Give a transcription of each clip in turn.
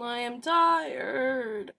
I am tired.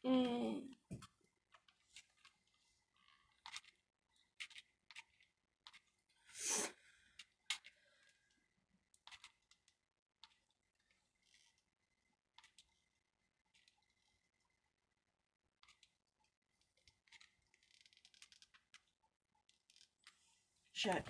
Mm. Shit.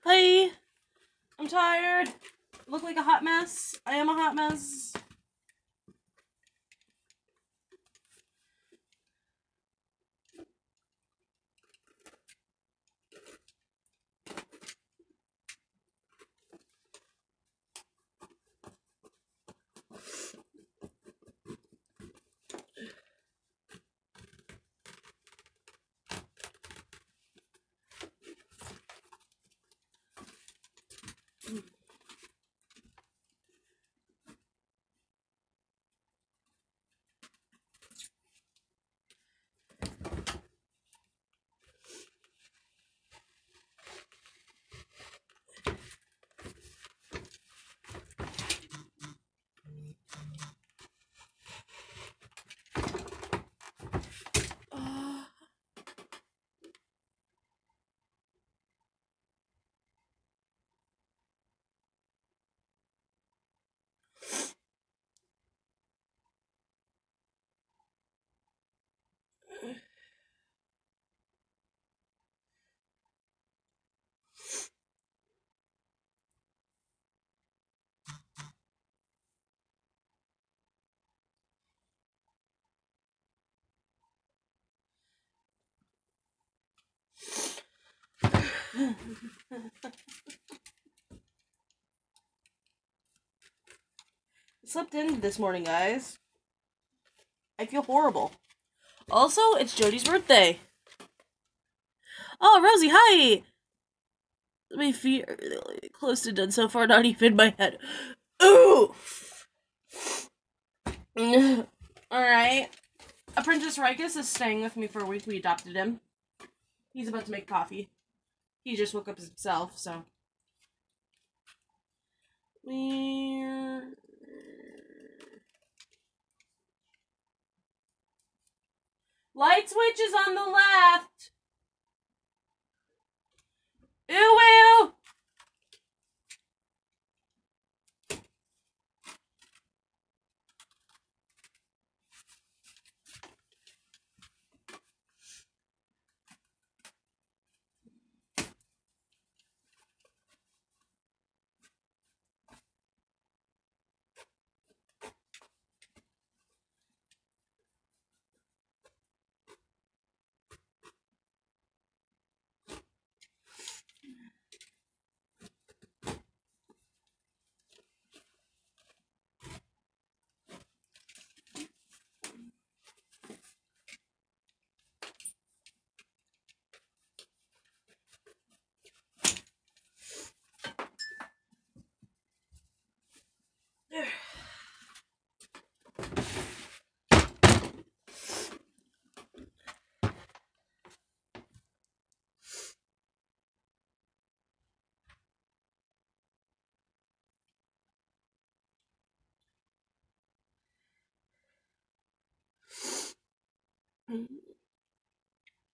Hi. I'm tired. Look like a hot mess. I am a hot mess. Slept in this morning, guys. I feel horrible. Also, it's Jody's birthday. Oh, Rosie, hi! My feet are really close to done so far, not even my head. Ooh! Alright. Apprentice Rikus is staying with me for a week. We adopted him. He's about to make coffee. He just woke up himself, so. Light switch is on the left! Ooh!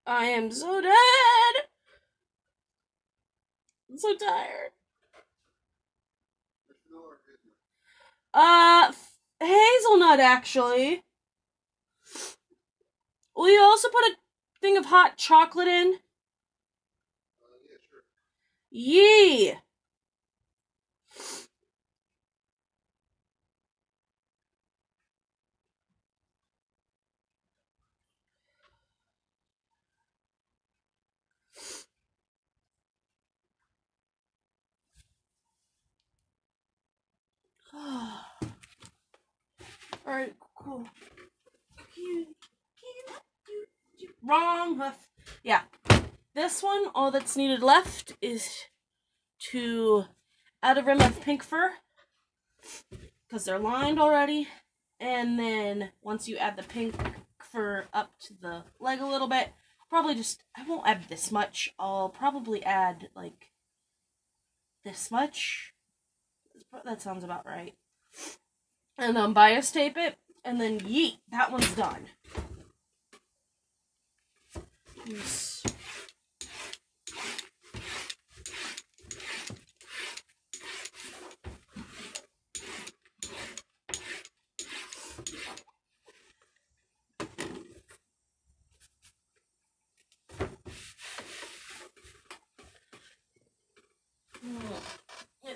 I am so dead! I'm so tired. Hazelnut, actually. Will you also put a thing of hot chocolate in? Yeah, sure. Yee! Alright, cool. Wrong hoof. Yeah. This one, all that's needed left is to add a rim of pink fur, because they're lined already. And then once you add the pink fur up to the leg a little bit, probably just, I won't add this much. I'll probably add like this much. That sounds about right. And then bias tape it, and then yeet, that one's done. Yes.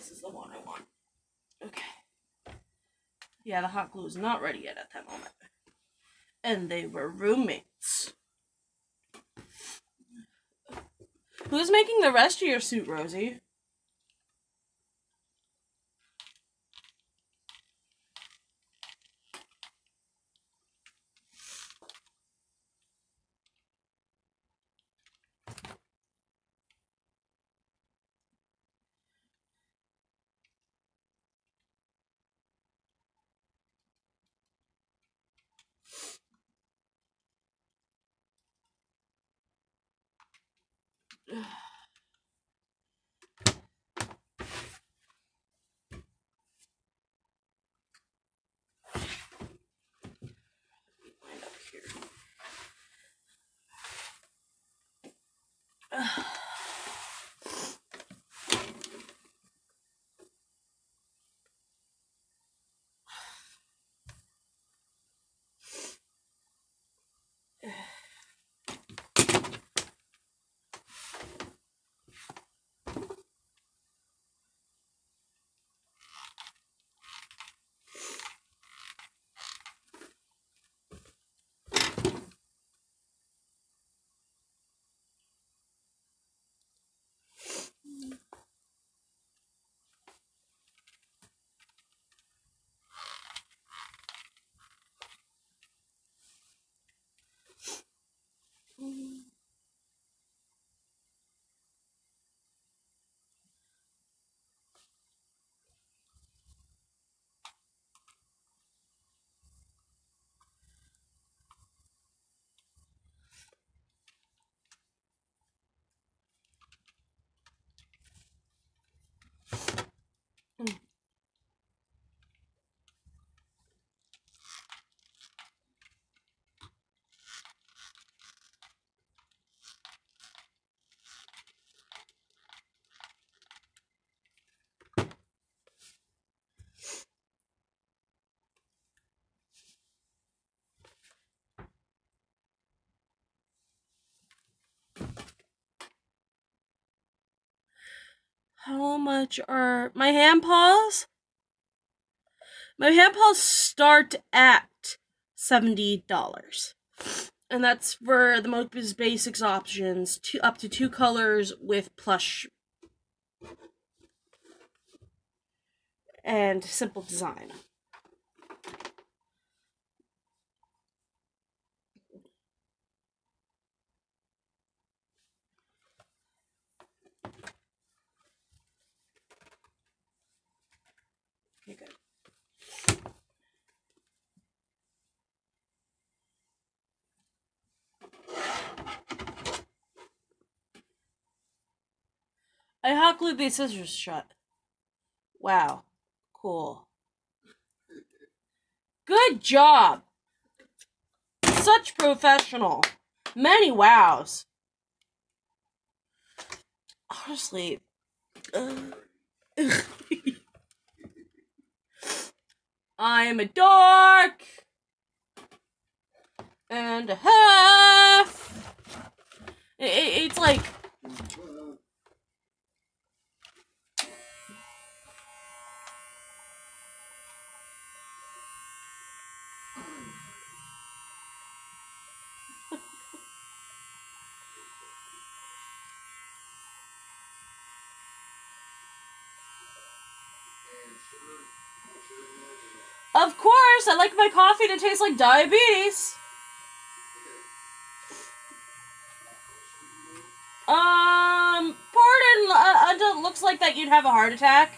this is the one I want. Okay. Yeah, the hot glue is not ready yet at that moment. And they were roommates. Who's making the rest of your suit, Rosie? How much are my hand paws? My hand paws start at $70. And that's for the most basics options, up to 2 colors with plush and simple design. Okay, good. I hot glued these scissors shut. Wow. Cool. Good job. Such professional. Many wows. Honestly. I am a dork. And a half. It's like... Of course, I like my coffee to taste like diabetes. Pardon, until it looks like that you'd have a heart attack.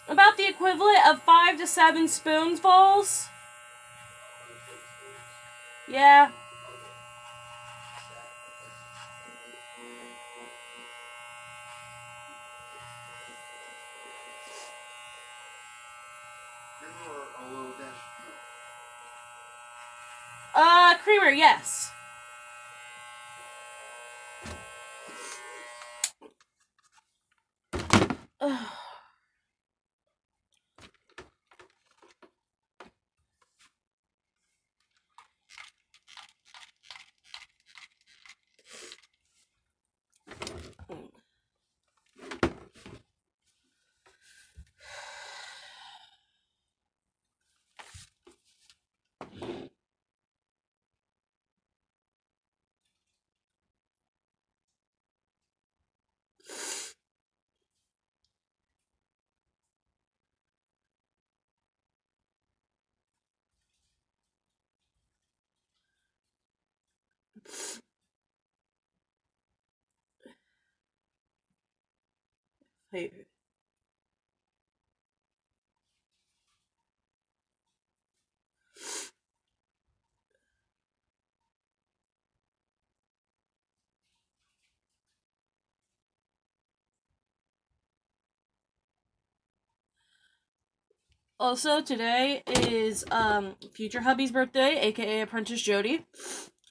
About the equivalent of 5 to 7 spoonfuls. Yeah. Creamer, yes. Hey. Also, today is future hubby's birthday, aka Apprentice Jody.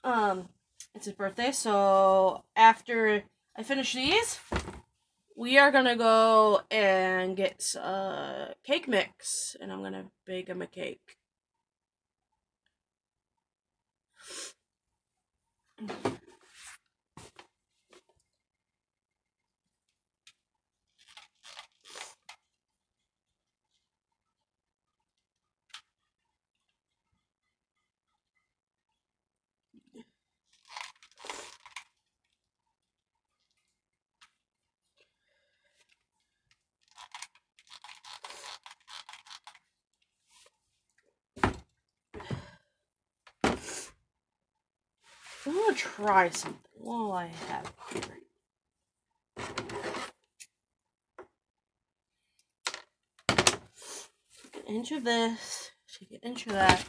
It's his birthday, so after I finish these, we are gonna go and get cake mix, and I'm gonna bake him a cake. I'm gonna try something while I have it here. Take an inch of this, take an inch of that.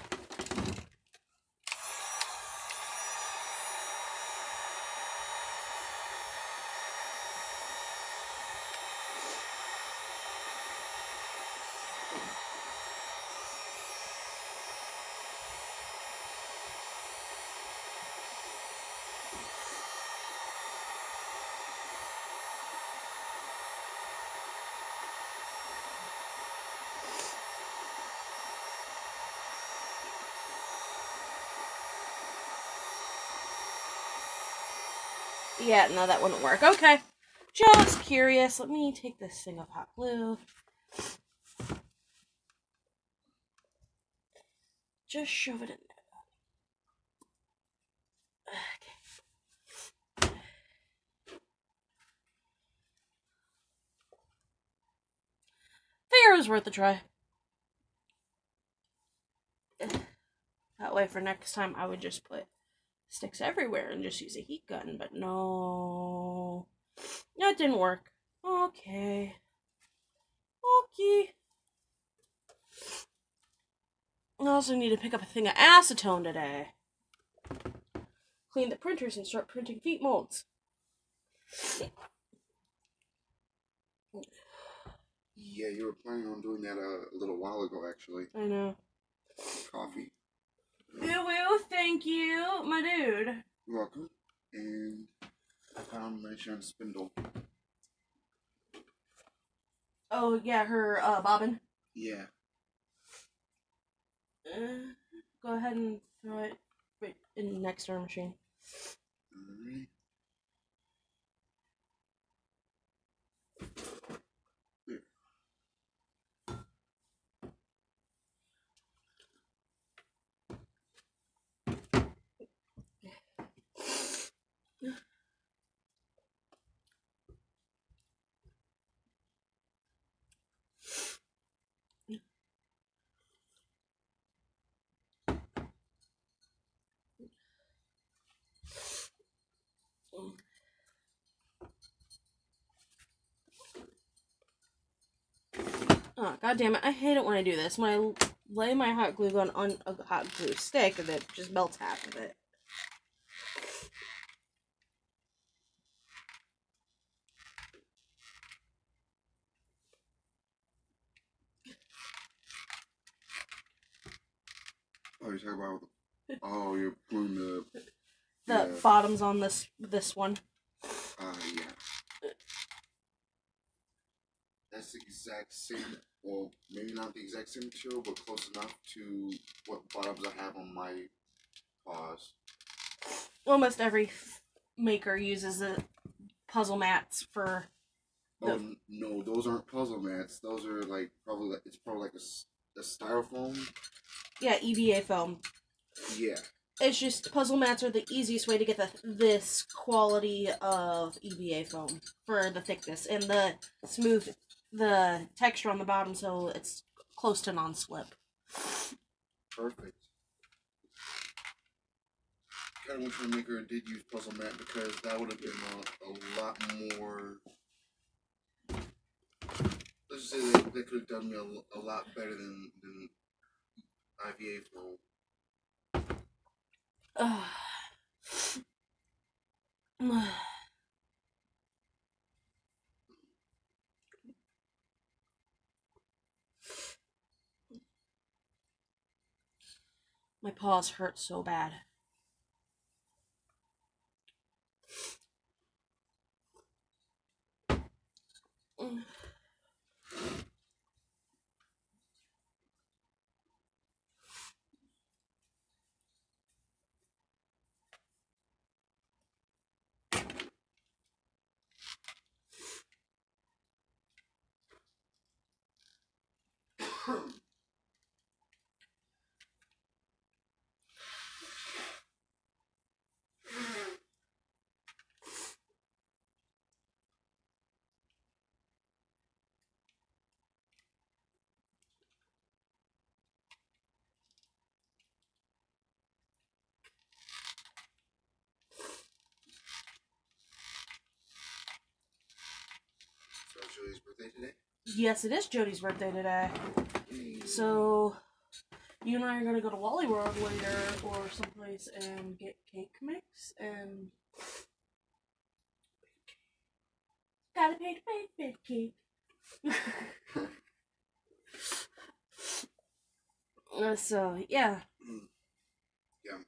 Yeah, no, that wouldn't work. Okay. Just curious. Let me take this thing of hot glue. Just shove it in there. Okay. Figure it was worth a try. That way for next time I would just put sticks everywhere and just use a heat gun, but no. That didn't work. Okay. Okay. I also need to pick up a thing of acetone today. Clean the printers and start printing feet molds. Yeah, you were planning on doing that a little while ago, actually. I know. Coffee. Woo, thank you, my dude. You're welcome. And I found my Sharon spindle. Oh, yeah, her bobbin. Yeah. Go ahead and throw it right in next to our machine. Alright. Oh, god damn it. I hate it when I do this. When I lay my hot glue gun on a hot glue stick and it just melts half of it. Oh, you're talking about... Oh, you're pulling the... The bottoms on this one. Yeah. That's the exact same, well, maybe not the exact same material, but close enough to what bottoms I have on my paws. Almost every maker uses the puzzle mats for... Oh, no, those aren't puzzle mats. Those are like, it's probably like a styrofoam. Yeah, EVA foam. Yeah. It's just puzzle mats are the easiest way to get this quality of EVA foam for the thickness and the texture on the bottom, so it's close to non-slip. Perfect. kind of wish my maker did use puzzle mat because that would have been a lot more. Let's just say they could have done me a lot better than IVA flow. My paws hurt so bad. So it's Jody's birthday today? Yes, it is Jody's birthday today. So, you and I are gonna go to Wally World later or someplace and get cake mix and gotta pay to bake cake. So, yeah. Yeah,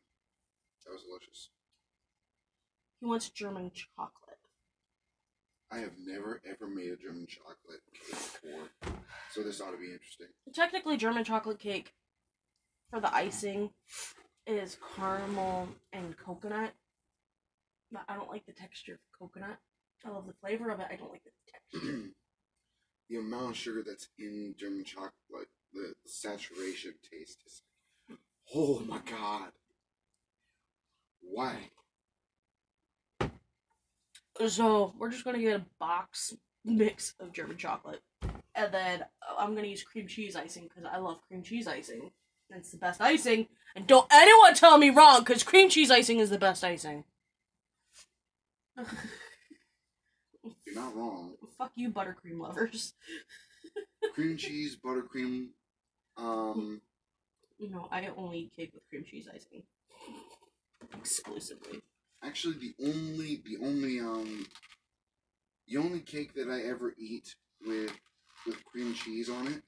that was delicious. He wants German chocolate. I have never ever made a German chocolate cake before, so this ought to be interesting. Technically, German chocolate cake for the icing is caramel and coconut. But I don't like the texture of coconut. I love the flavor of it. I don't like the texture. The amount of sugar that's in German chocolate, the saturation taste is. Oh my god. Why? So, we're just gonna get a box mix of German chocolate. And then I'm gonna use cream cheese icing because I love cream cheese icing. It's the best icing. And don't anyone tell me wrong because cream cheese icing is the best icing. You're not wrong. Fuck you, buttercream lovers. Cream cheese, buttercream, No, I only eat cake with cream cheese icing. Exclusively. Actually, the only cake that I ever eat with cream cheese on it.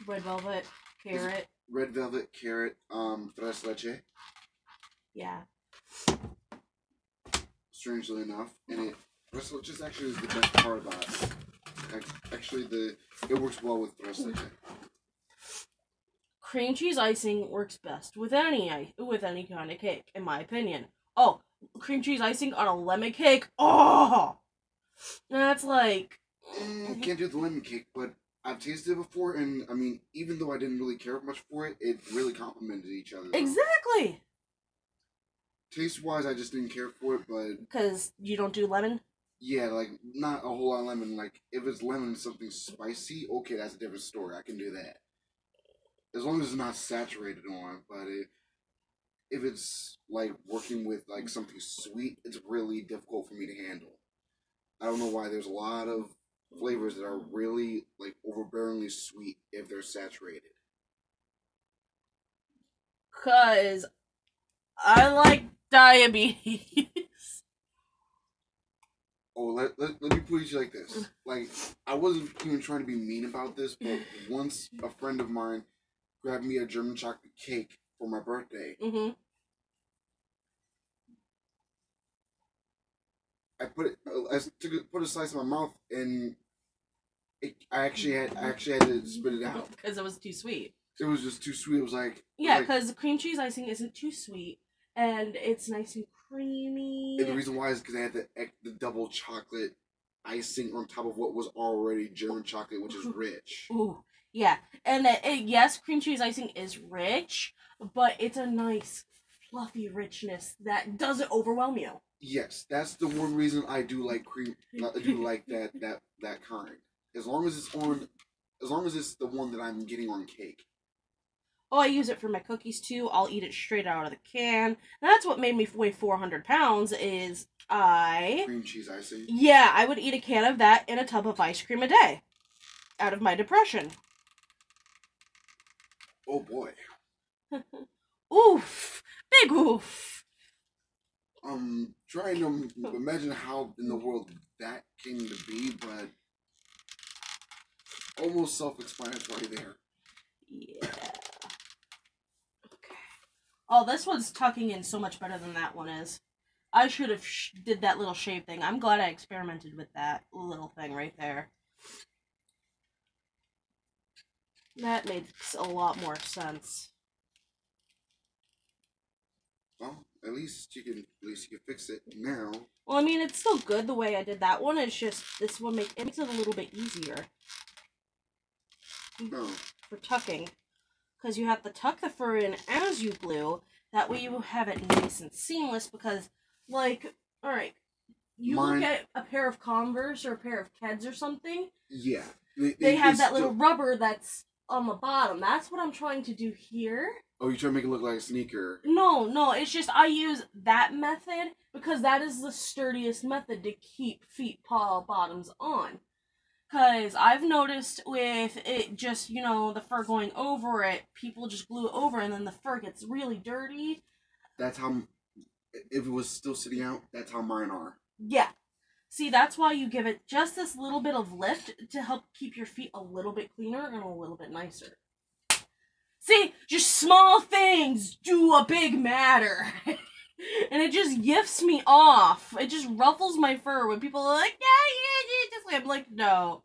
Red velvet, carrot. Red velvet, carrot, tres leche. Yeah. Strangely enough, and it tres leche actually is the best part about it. Actually, it works well with tres leche. Cream cheese icing works best with any kind of cake, in my opinion. Oh, cream cheese icing on a lemon cake. Oh, that's like. Can't do the lemon cake, but I've tasted it before, and I mean, even though I didn't really care much for it, it really complemented each other. Exactly. Taste-wise, I just didn't care for it, but because you don't do lemon. Yeah, like not a whole lot of lemon. Like if it's lemon and something spicy, okay, that's a different story. I can do that as long as it's not saturated on. But if it's like working with like something sweet, it's really difficult for me to handle. I don't know why. There's a lot of flavors that are really like overbearingly sweet if they're saturated. Cause I like diabetes. Oh, let me put it like this. Like, I wasn't even trying to be mean about this, but once a friend of mine grabbed me a German chocolate cake for my birthday. Mm-hmm. I put a slice in my mouth, and I actually had to spit it out. Because it was too sweet. It was just too sweet. It was like... Yeah, because cream cheese icing isn't too sweet, and it's nice and creamy. And the reason why is because I had the double chocolate icing on top of what was already German chocolate, which is rich. Ooh, yeah. And yes, cream cheese icing is rich, but it's a nice, fluffy richness that doesn't overwhelm you. Yes, that's the one reason I do like cream. I do like that kind. As long as it's the one that I'm getting on cake. Oh, I use it for my cookies too. I'll eat it straight out of the can. That's what made me weigh 400 pounds is Cream cheese icing? Yeah, I would eat a can of that and a tub of ice cream a day. Out of my depression. Oh boy. Oof. Big oof. I'm trying to imagine how in the world that came to be, but almost self-explanatory there. Yeah. Okay. Oh, this one's tucking in so much better than that one is. I should have did that little shave thing. I'm glad I experimented with that little thing right there. That makes a lot more sense. Well, at least you can fix it now. Well, I mean, it's still good the way I did that one. It's just this one makes it a little bit easier. No. For tucking. Because you have to tuck the fur in as you glue. That way you have it nice and seamless because, like, alright, you look at a pair of Converse or a pair of Keds or something. Yeah. They have that little rubber that's on the bottom. That's what I'm trying to do here. Oh, you're trying to make it look like a sneaker. No, it's just I use that method because that is the sturdiest method to keep feet paw bottoms on. Because I've noticed with it just, you know, the fur going over it, people just glue it over and then the fur gets really dirty. That's how, if it was still sitting out, that's how mine are. Yeah. See, that's why you give it just this little bit of lift to help keep your feet a little bit cleaner and a little bit nicer. See, just small things do a big matter. And it just yiffs me off. It just ruffles my fur when people are like, yeah, I'm like, no.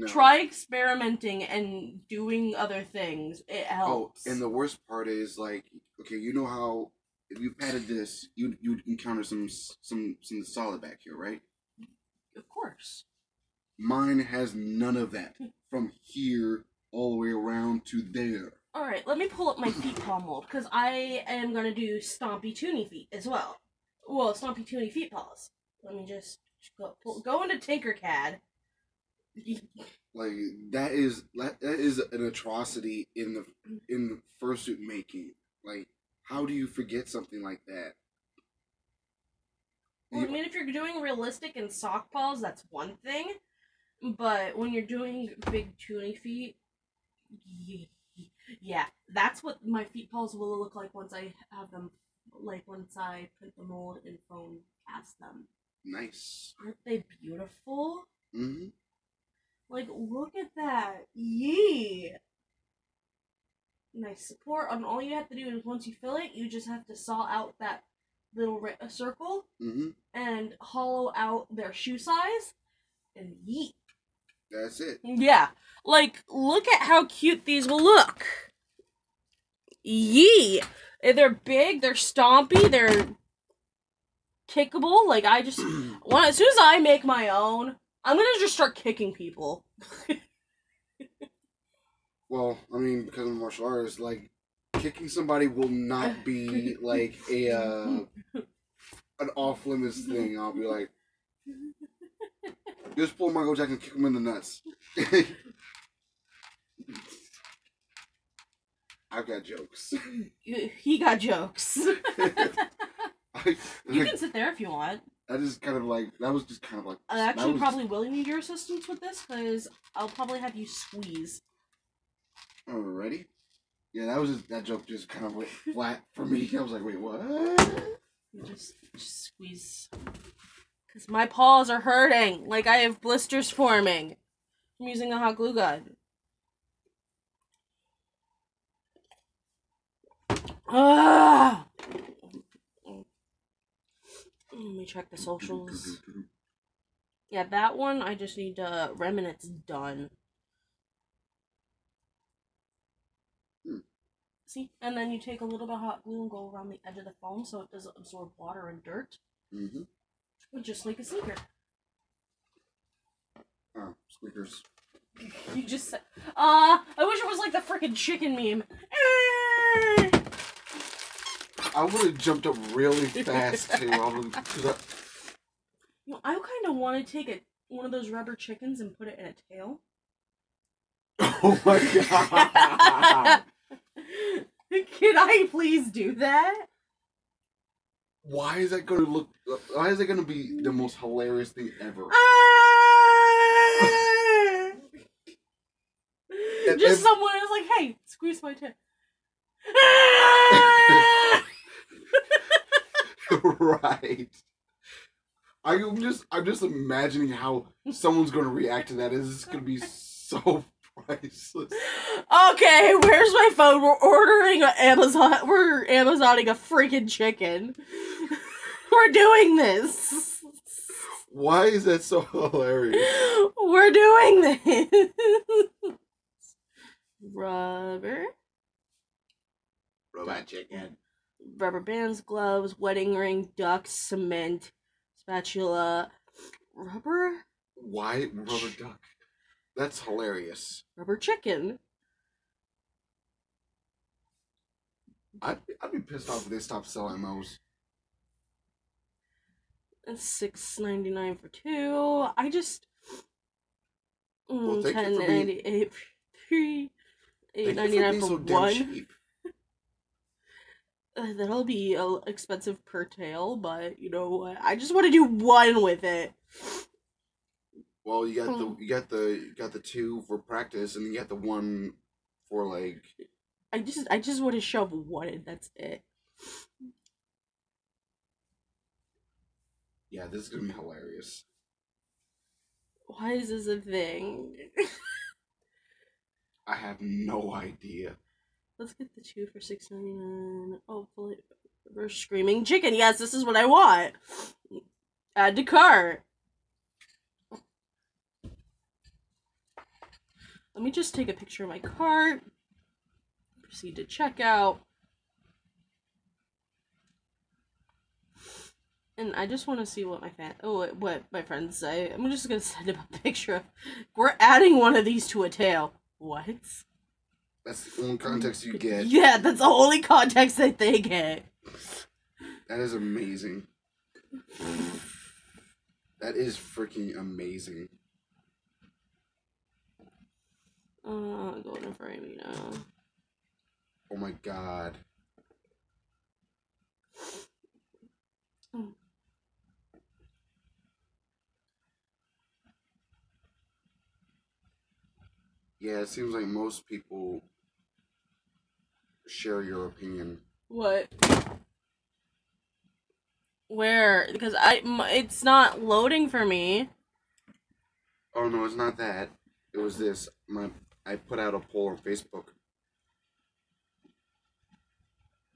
Try experimenting and doing other things. It helps. Oh, and the worst part is, like, okay, you know how if you patted this, you'd encounter some solid back here, right? Of course. Mine has none of that. From here all the way around to there. Alright, let me pull up my feet paw mold, because I am going to do Stompy Toony feet as well. Well, Stompy Toony feet paws. Let me just go into Tinkercad. Like, that is an atrocity in the fursuit making. Like, how do you forget something like that? Well, I mean, if you're doing realistic and sock paws, that's one thing. But when you're doing big Toony feet, yeah, that's what my feet paws will look like once I have them, like once I print the mold and foam cast them. Nice. Aren't they beautiful? Mm-hmm. Like, look at that. Yee! Nice support. And all you have to do is once you fill it, you just have to saw out that little circle and hollow out their shoe size and yeet. That's it. Yeah. Like, look at how cute these will look. Yee! They're big, they're stompy, they're kickable. Like, I just... as soon as I make my own, I'm gonna just start kicking people. Well, I mean, because I'm a martial artist, like, kicking somebody will not be, like, an off-limits thing. I'll be like, just pull Michael Jackson and kick him in the nuts. I've got jokes. He got jokes. You can sit there if you want. That was just kind of like... I actually probably will need your assistance with this, because I'll probably have you squeeze. Alrighty. Yeah, that joke just kind of went flat for me. I was like, wait, what? You just squeeze. Because my paws are hurting. Like I have blisters forming. I'm using a hot glue gun. Ah! Let me check the socials. Yeah, that one I just need to rem and it's done. See? And then you take a little bit of hot glue and go around the edge of the foam so it doesn't absorb water and dirt. Just like a sneaker. Oh, squeakers. You just said... I wish it was like the frickin' chicken meme. I would have jumped up really fast, too. I kind of want to take one of those rubber chickens and put it in a tail. Oh my god! Can I please do that? Why is that going to look? Why is it going to be the most hilarious thing ever? Just someone is like, "Hey, squeeze my tit." Right. I'm just imagining how someone's going to react to that. It's going to be so priceless. Okay, where's my phone? We're ordering Amazon. We're Amazoning a freaking chicken. We're doing this. Why is that so hilarious? We're doing this. Rubber. Robot chicken. Rubber bands, gloves, wedding ring, ducks, cement, spatula, rubber. Why rubber duck? That's hilarious. Rubber chicken. I'd be pissed off if they stopped selling those. It's $6.99 for two. I just Well, thank you for $10.98 for three. $8.99 for so one. cheap. That'll be expensive per tail, but you know what? I just want to do one with it. Well, you got the two for practice, and you got the one for like. I just want to shove one in. That's it. Yeah, this is gonna be hilarious. Why is this a thing? I have no idea. Let's get the two for $6.99. Oh, we're screaming chicken. Yes, this is what I want. Add to cart. Let me just take a picture of my cart. Proceed to checkout. And I just want to see what what my friends say. I'm just gonna send them a picture of. We're adding one of these to a tail. What? That's the only context you get. Yeah, that's the only context that they get. That is amazing. That is freaking amazing. Going in frame, you know. Oh my god. Yeah, it seems like most people share your opinion. What? Where? Because it's not loading for me. Oh no, it's not that. It was this. I put out a poll on Facebook.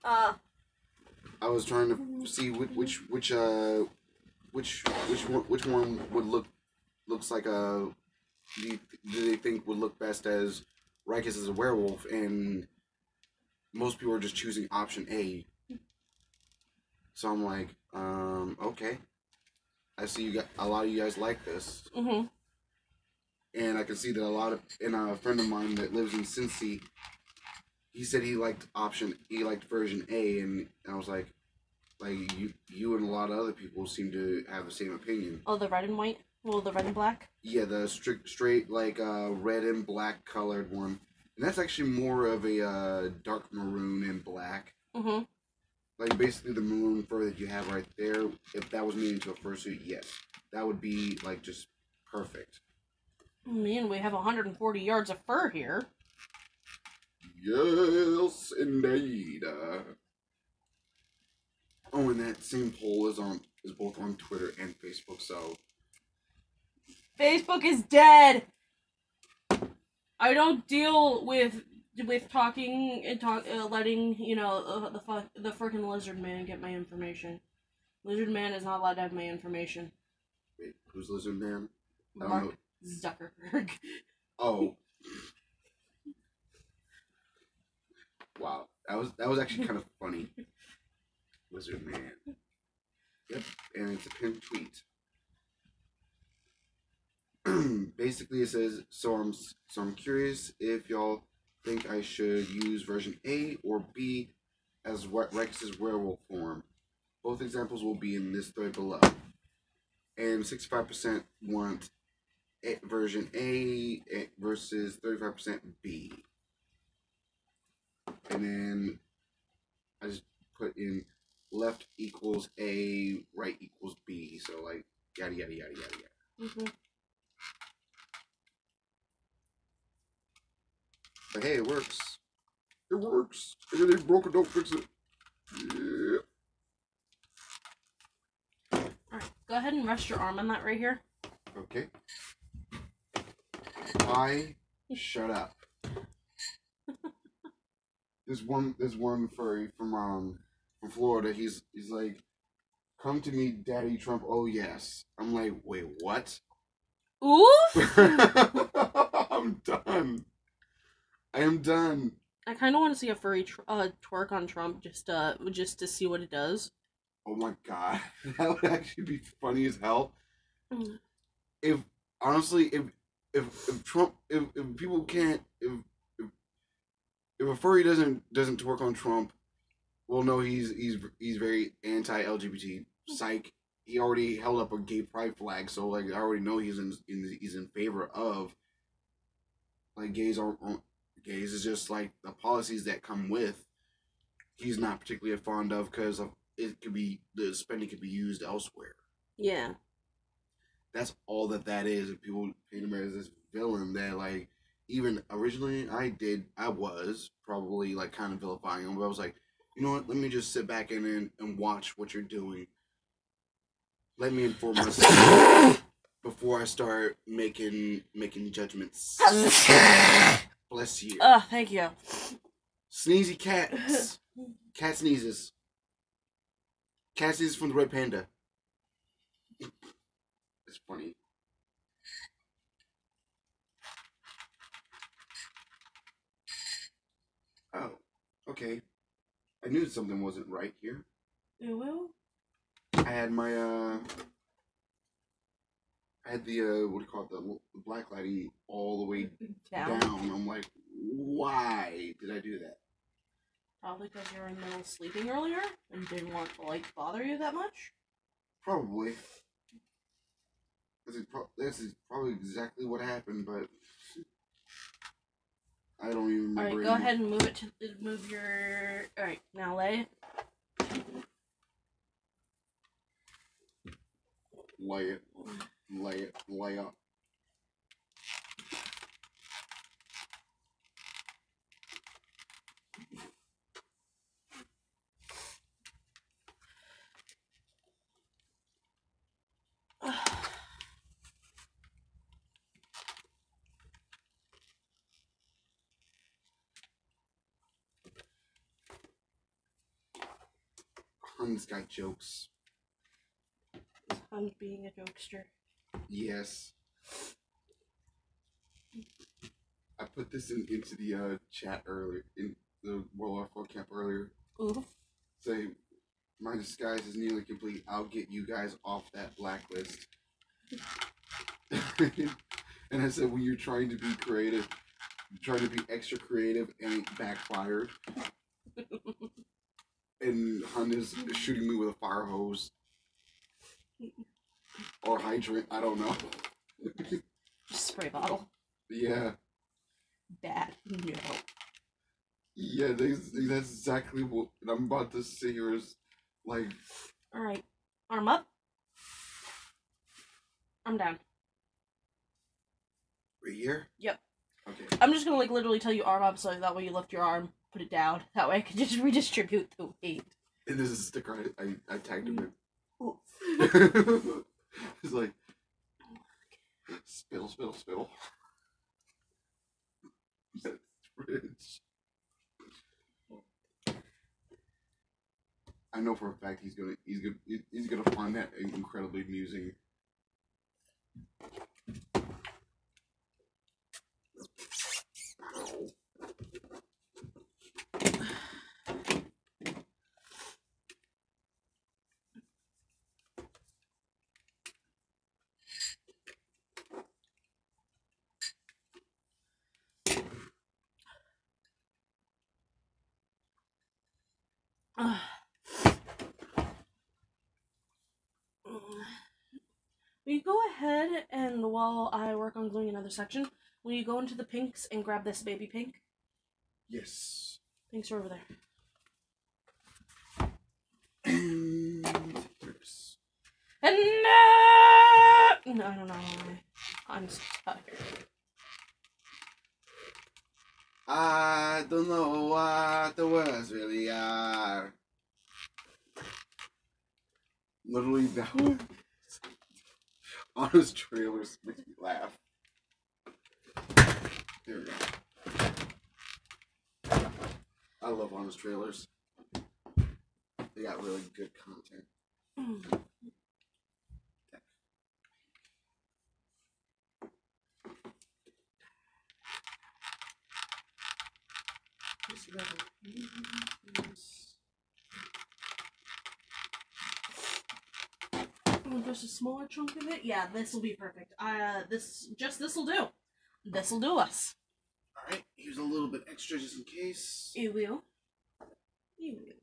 I was trying to see which one would looks like a. Do they think would look best as Rikus as a werewolf, and most people are just choosing option A. So I'm like, okay. I see a lot of you guys like this. Mm-hmm. And I can see that a friend of mine that lives in Cincy, he said he liked version A, and I was like you and a lot of other people seem to have the same opinion. Oh, the red and white? Well, the red and black? Yeah, the straight red and black colored one. And that's actually more of a dark maroon and black. Mm-hmm. Like basically the maroon fur that you have right there, if that was made into a fursuit, yes. That would be like just perfect. Man, we have 140 yards of fur here. Yes, indeed. Oh, and that same poll is both on Twitter and Facebook. So Facebook is dead. I don't deal with talking and letting the freaking lizard man get my information. Lizard man is not allowed to have my information. Wait, who's Lizard Man? Mark Zuckerberg. Oh. Wow, that was actually kind of funny. Lizard Man. Yep, and it's a pinned tweet. Basically, it says, so I'm curious if y'all think I should use version A or B as Rex's werewolf form. Both examples will be in this thread below. And 65% want version A versus 35% B. And then I just put in left equals A, right equals B. So like yada yada yada yada yada. Mm-hmm. But hey, it works. It works. Everything broken, don't fix it. Yeah. Alright, go ahead and rest your arm on that right here. Okay. Shut up. This one furry from Florida, he's like, come to me, Daddy Trump. Oh yes. I'm like, wait, what? Oof! I'm done. I am done. I kind of want to see a furry twerk on Trump just to see what it does. Oh my god, that would actually be funny as hell. Mm. If honestly, if Trump, if people can't, if a furry doesn't twerk on Trump, well, no, he's very anti-LGBT. Psych. He already held up a gay pride flag, so like I already know he's in favor of like gays are gays is just like the policies that come with. He's not particularly fond of because of it could be the spending could be used elsewhere. Yeah. That's all that is. If people paint him as this villain that like even originally I was probably like kind of vilifying him, but I was like, you know what? Let me just sit back and watch what you're doing. Let me inform myself before I start making judgments. Bless you. Thank you. Sneezy cats. Cat sneezes. Cat sneezes from the red panda. It's funny. Oh, okay. I knew something wasn't right here. You will? I had my I had the what do you call it, the black lighting all the way down. I'm like, why did I do that? Probably because you were in the middle of sleeping earlier and didn't want to like bother you that much. Probably. This is probably exactly what happened, but I don't even remember. Alright, go ahead and move your. Alright, now lay. Lay up. Hun's got jokes. Is Hun being a jokester? Yes. I put this into the chat earlier, in the World War 4 camp earlier. Oof. Say, my disguise is nearly complete. I'll get you guys off that blacklist. And I said, when you're trying to be creative, you're trying to be extra creative and it backfired. And Hun is shooting me with a fire hose. Or hydrant, I don't know. Just spray bottle. Yeah. Bad. No. Yeah, that's exactly what I'm about to say here is like. Alright. Arm up. Arm down. Right here? Yep. Okay. I'm just gonna like literally tell you arm up so that way you lift your arm, put it down. That way I can just redistribute the weight. And this is a sticker I tagged him in. It's like spittle. That's rich. I know for a fact he's gonna find that incredibly amusing. Will you go ahead and while I work on gluing another section, will you go into the pinks and grab this baby pink? Yes. Pinks are over there. No, I don't know why. I'm so tired. I don't know what the words really are. Literally, that Honest Trailers makes me laugh. There we go. I love Honest Trailers. They got really good content. Just a smaller chunk of it? Yeah, this will be perfect. This will do. This will do us. Alright, here's a little bit extra just in case. You will. You will.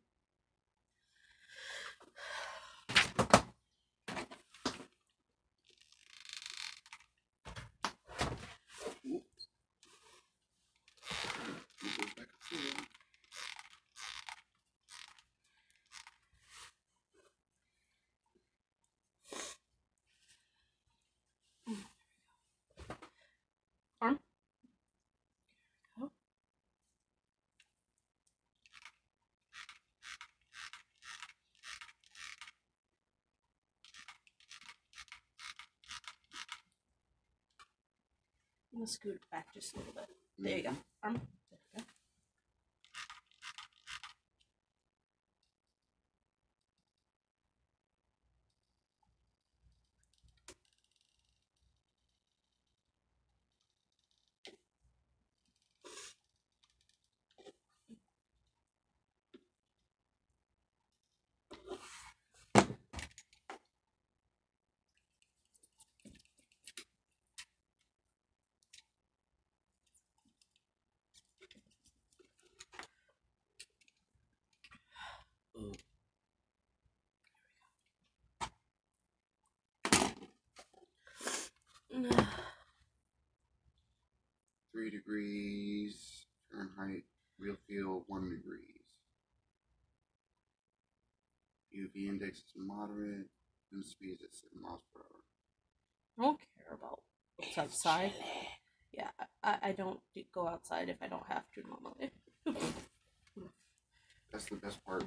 Arm. Go. I'm gonna scoot it back just a little bit. There you go. Arm. There you go. No. 3 degrees Fahrenheit, real feel 1 degrees. UV index is moderate, and speed is 7 miles per hour. I don't care about what's outside. Yeah, I don't go outside if I don't have to normally. That's the best part.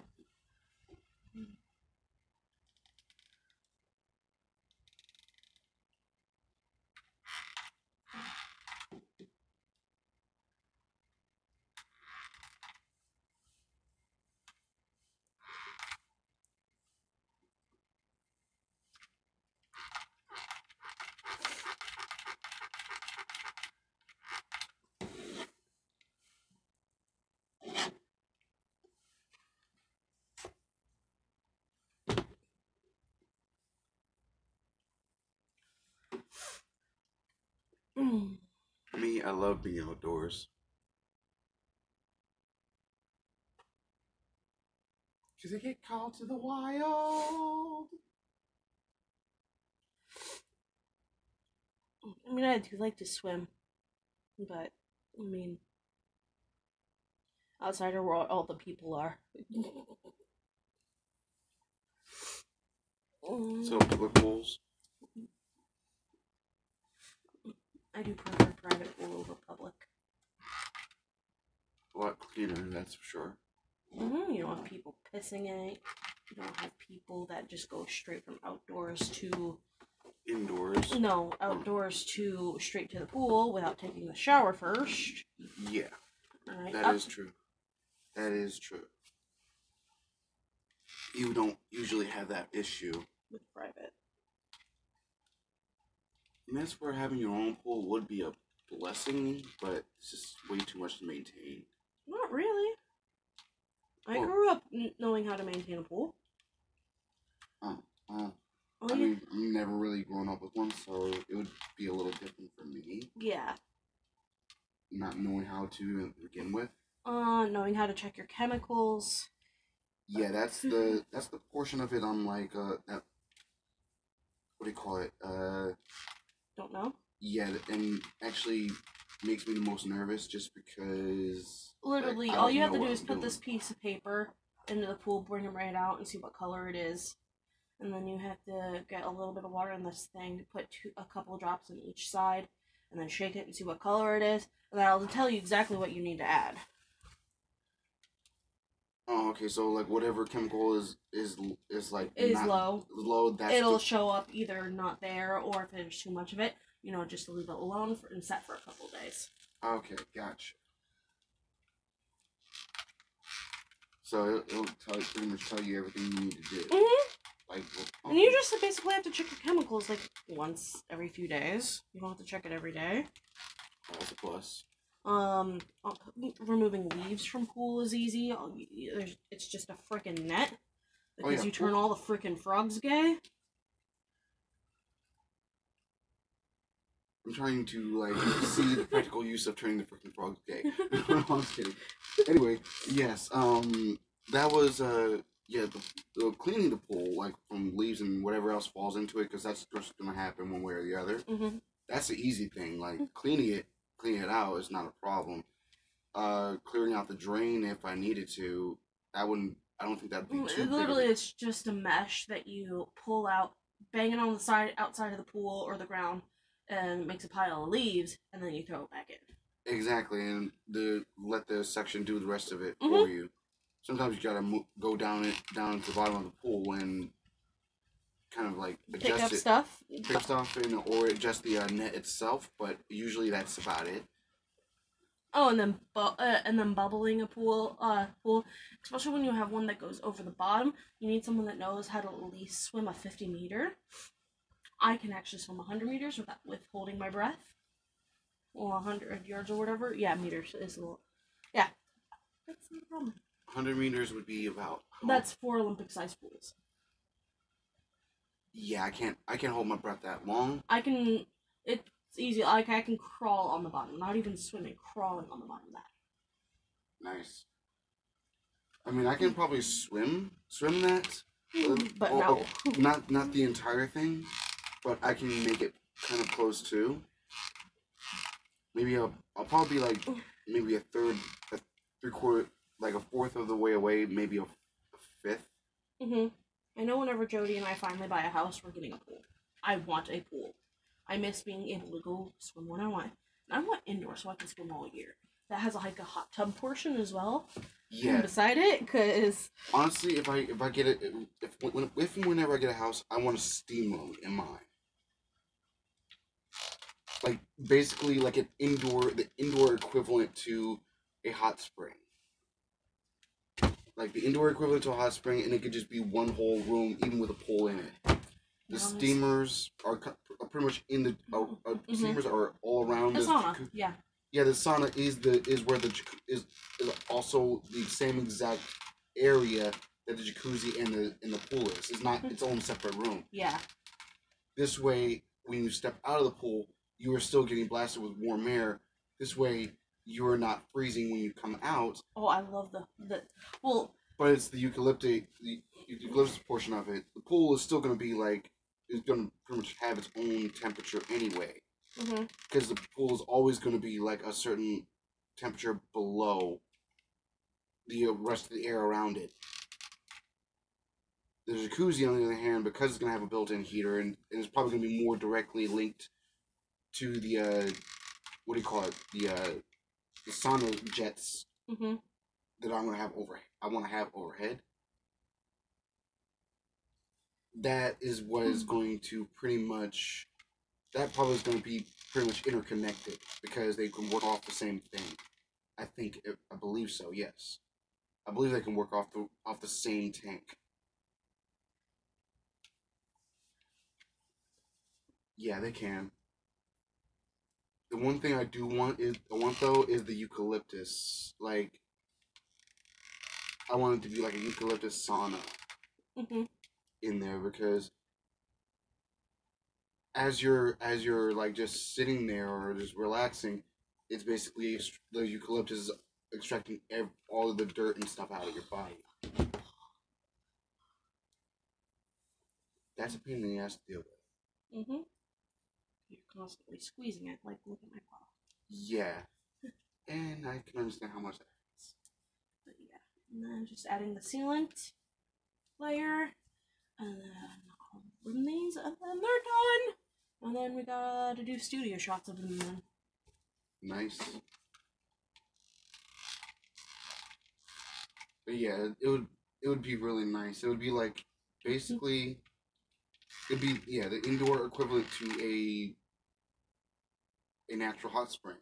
Me, I love being outdoors. Because I get called to the wild. I mean, I do like to swim, but I mean, outside are where all the people are. So, public pools? I do prefer private pool over public. A lot cleaner, that's for sure. You don't have people pissing in it. You don't have people that just go straight from outdoors to Indoors? No, outdoors to straight to the pool without taking the shower first. Yeah. Right. That is true. That is true. You don't usually have that issue with private. And that's where having your own pool would be a blessing, but it's just way too much to maintain. Not really. I grew up knowing how to maintain a pool. I mean, I'm never really grown up with one, so it would be a little different for me. Yeah. Not knowing how to begin with. Knowing how to check your chemicals. Yeah, that's the portion of it I'm like that. What do you call it? Don't know. Yeah, and actually makes me the most nervous just because. Literally, all you have to do is put this piece of paper into the pool, bring it right out, and see what color it is. and then you have to get a little bit of water in this thing, put a couple drops on each side, and then shake it and see what color it is, and that'll tell you exactly what you need to add. Oh, okay. So like whatever chemical is like Is not low. That's It'll show up either not there, or if there's too much of it, just leave it alone and set for a couple days. Okay, gotcha. So it'll pretty much tell you everything you need to do. Like, and you just basically have to check your chemicals like once every few days. You don't have to check it every day. That's a plus. Removing leaves from pool is easy. It's just a freaking net because you turn all the freaking frogs gay. I'm trying to like see the practical use of turning the freaking frogs gay. I'm just kidding. Anyway, yes. That was the cleaning the pool like from leaves and whatever else falls into it, because that's just gonna happen one way or the other. That's the easy thing. Like cleaning it out is not a problem. Clearing out the drain if I needed to, I don't think that'd be too. Literally, it's just a mesh that you pull out, bang it on the outside of the pool or the ground, and it makes a pile of leaves, and then you throw it back in. Exactly, and let the section do the rest of it for you. Sometimes you gotta go down to the bottom of the pool and kind of like adjust pick up stuff, or adjust the net itself. But usually that's about it. Oh, and then bubbling a pool, especially when you have one that goes over the bottom, you need someone that knows how to at least swim a 50-meter. I can actually swim 100 meters with holding my breath. Or 100 yards or whatever. Yeah, meters is a little. Yeah, that's no problem. 100 meters would be about. That's 4 Olympic-sized pools. Yeah, I can't hold my breath that long. It's easy. Like I can crawl on the bottom, not even swimming, crawling on the bottom of that. Nice. I mean, I can probably swim that. But no. Not the entire thing, but I can make it kind of close to. Maybe I'll probably be like maybe a three-quarter, like a fourth of the way away, maybe a fifth. I know whenever Jody and I finally buy a house, we're getting a pool. I want a pool. I miss being able to go swim when I want. And I want indoor so I can swim all year. That has a hot tub portion as well. Yeah. Beside it, because honestly, if I get it, if and whenever I get a house, I want a steam room in mine. Like basically like the indoor equivalent to a hot spring. Like the indoor equivalent to a hot spring, and it could just be one whole room, even with a pool in it. The steamers are pretty much in the. Steamers are all around the sauna. Yeah. Yeah, the sauna is where is also the same exact area that the jacuzzi and the pool is. It's not its own separate room. Yeah. This way, when you step out of the pool, you are still getting blasted with warm air. This way, you are not freezing when you come out. Oh, I love the well. But it's the eucalyptus portion of it. The pool is still going to be like, it's going to pretty much have its own temperature anyway. Because the pool is always going to be like a certain temperature below the rest of the air around it. The jacuzzi, on the other hand, because it's going to have a built-in heater, and it's probably going to be more directly linked to the, what do you call it? The sauna jets that I'm going to have overhead. That is what is going to pretty much... That probably is going to be pretty much interconnected because they can work off the same thing. I believe so. Yes, I believe they can work off the same tank. Yeah, they can. The one thing I want though is the eucalyptus. Like, I want it to be like a eucalyptus sauna in there, because as you're like just sitting there or just relaxing, it's basically the eucalyptus is extracting all of the dirt and stuff out of your body. That's a pain in the ass to deal with. You're constantly squeezing it, like look at my paw. Yeah, and I can understand how much that hurts. But yeah, and then just adding the sealant layer, and then then we gotta do studio shots of them then. Nice. But yeah, it would be really nice. It would be like basically it'd be the indoor equivalent to a natural hot spring.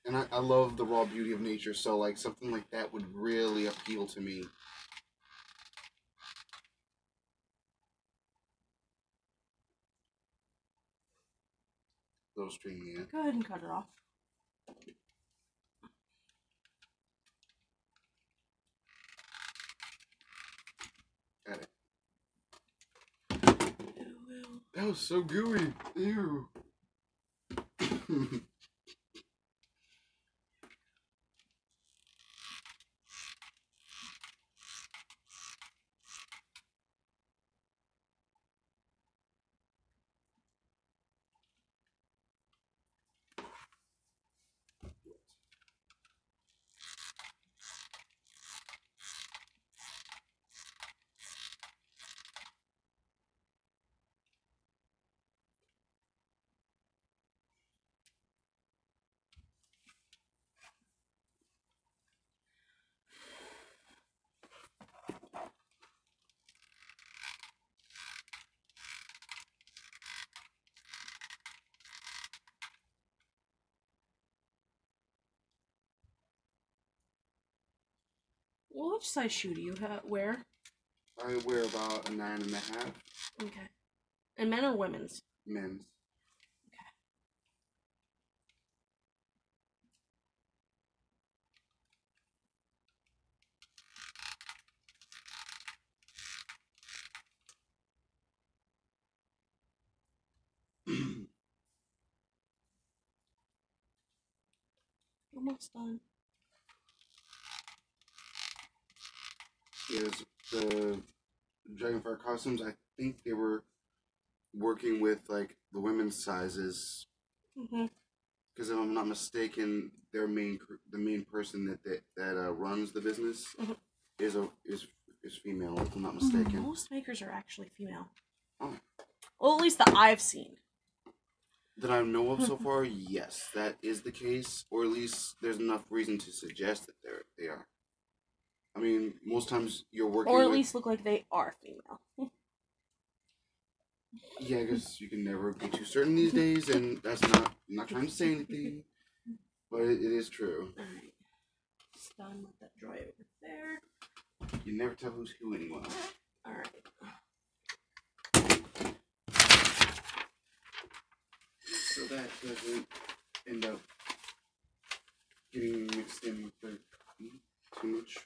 And I love the raw beauty of nature, so like something like that would really appeal to me. Little string, yeah. Go ahead and cut it off. Got it. That was so gooey. Ew. Well, which size shoe do you wear? I wear about a 9.5. Okay. And men or women's? Men's. Almost done. Is the Dragonfire costumes, I think they were working with like the women's sizes. Because if I'm not mistaken, the main person that runs the business is female. If I'm not mistaken. Most makers are actually female. Oh. Well, at least that I've seen. That I know of so far, yes, that is the case, or at least there's enough reason to suggest that they are. I mean, most times you're working, or at least look like they are female. Yeah, I guess you can never be too certain these days, and that's not. I'm not trying to say anything, but it is true. All right, it's done with that dry over there. You never tell who's who anymore. All right. So that doesn't end up getting mixed in with the meat too much.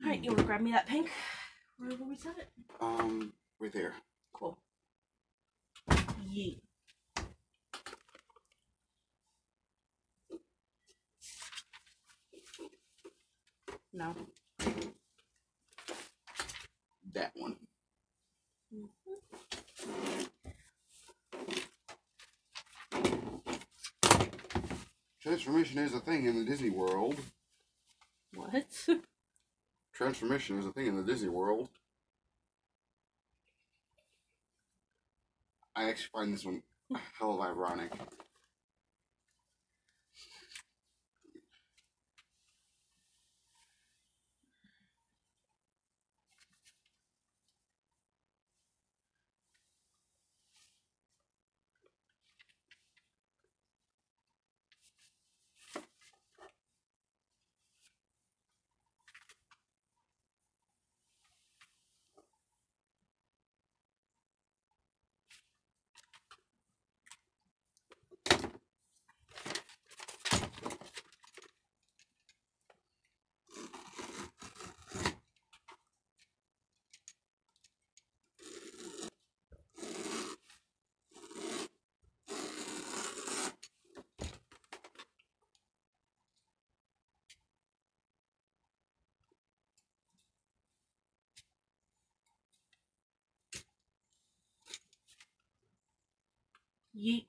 Alright, you want to grab me that pink? Wherever we set it? Right there. Cool. Yeet. No. That one. Transformation is a thing in the Disney World. What? Transformation is a thing in the Disney World. I actually find this one a hell of ironic. Yeet.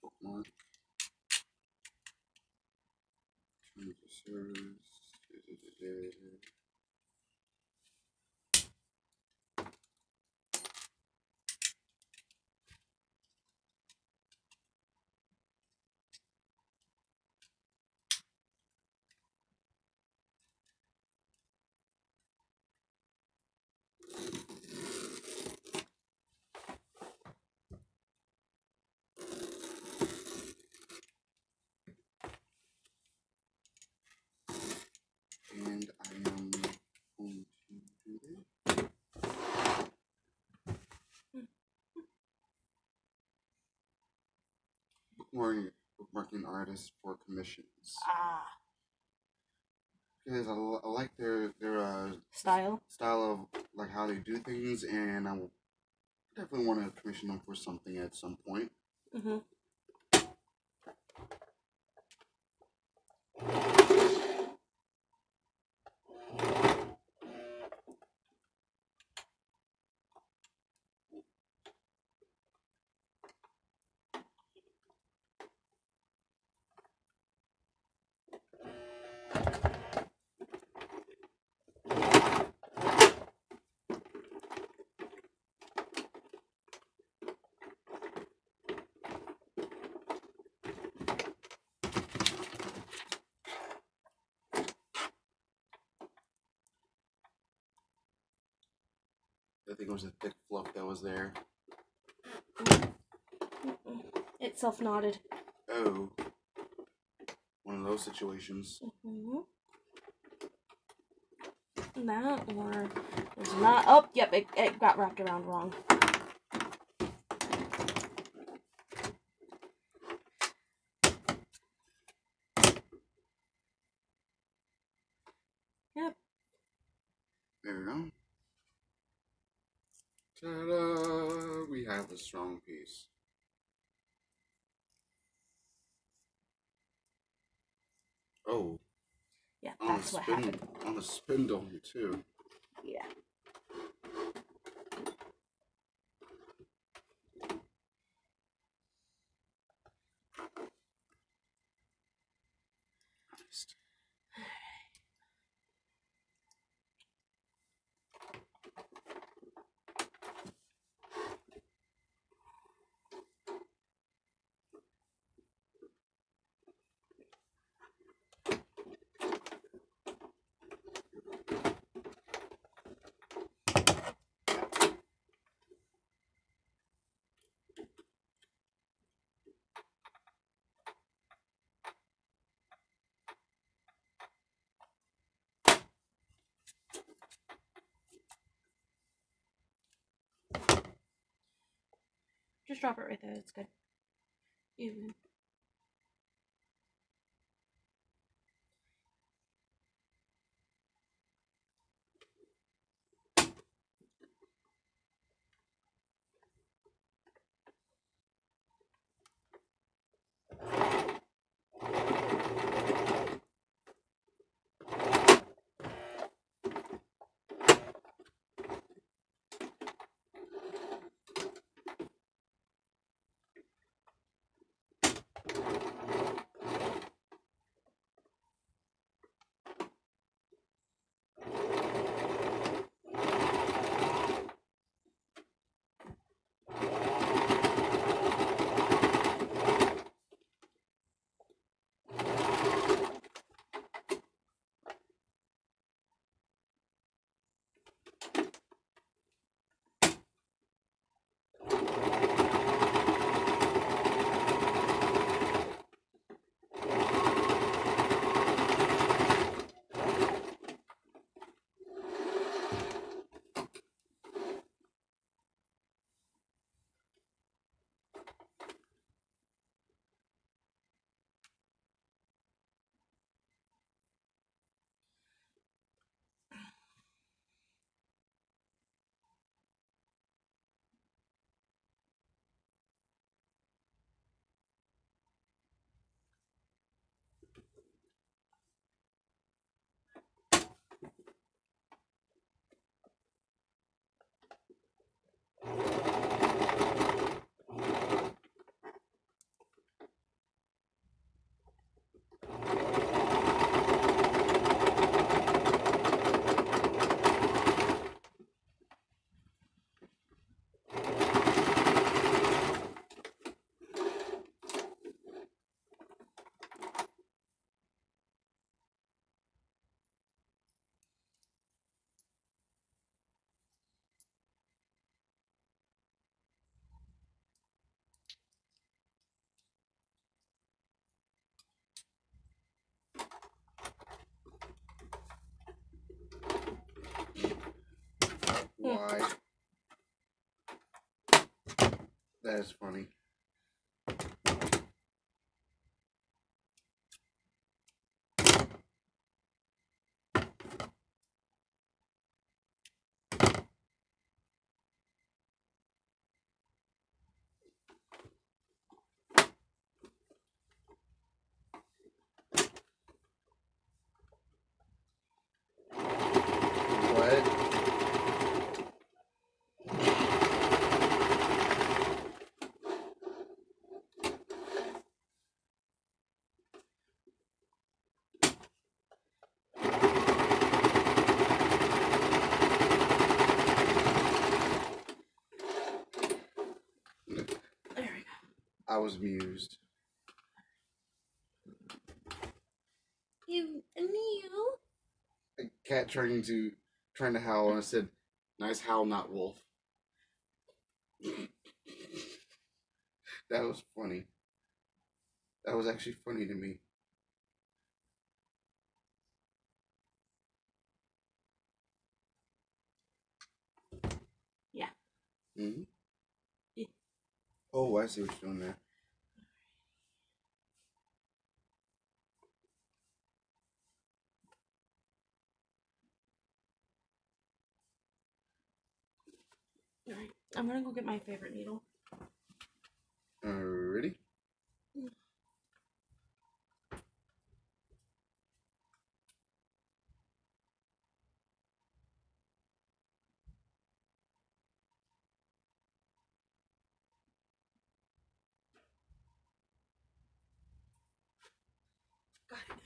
Bookmark. Change the service. And I am going to do this. Bookmarking artists for commissions. Ah. Because I like their Style. Style of like how they do things, and I will definitely want to commission them for something at some point. Mm-hmm. I think it was a thick fluff that was there. It self-knotted. Oh. One of those situations. Mm-hmm. That or there's not. Oh, yep, it got wrapped around wrong. Yep. There we go. Ta-da! We have a strong piece. Oh. Yeah, that's what happened. On the spindle too. Yeah. Just drop it right there. It's good. Even. lie. That is funny. There we go. I was amused. You meow. A cat trying to howl, and I said, "Nice howl, not wolf." That was funny. That was actually funny to me. Yeah. Mm-hmm. Yeah. Oh, I see what you're doing there. All right. I'm gonna go get my favorite needle. Ready? Got it.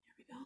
Here we go.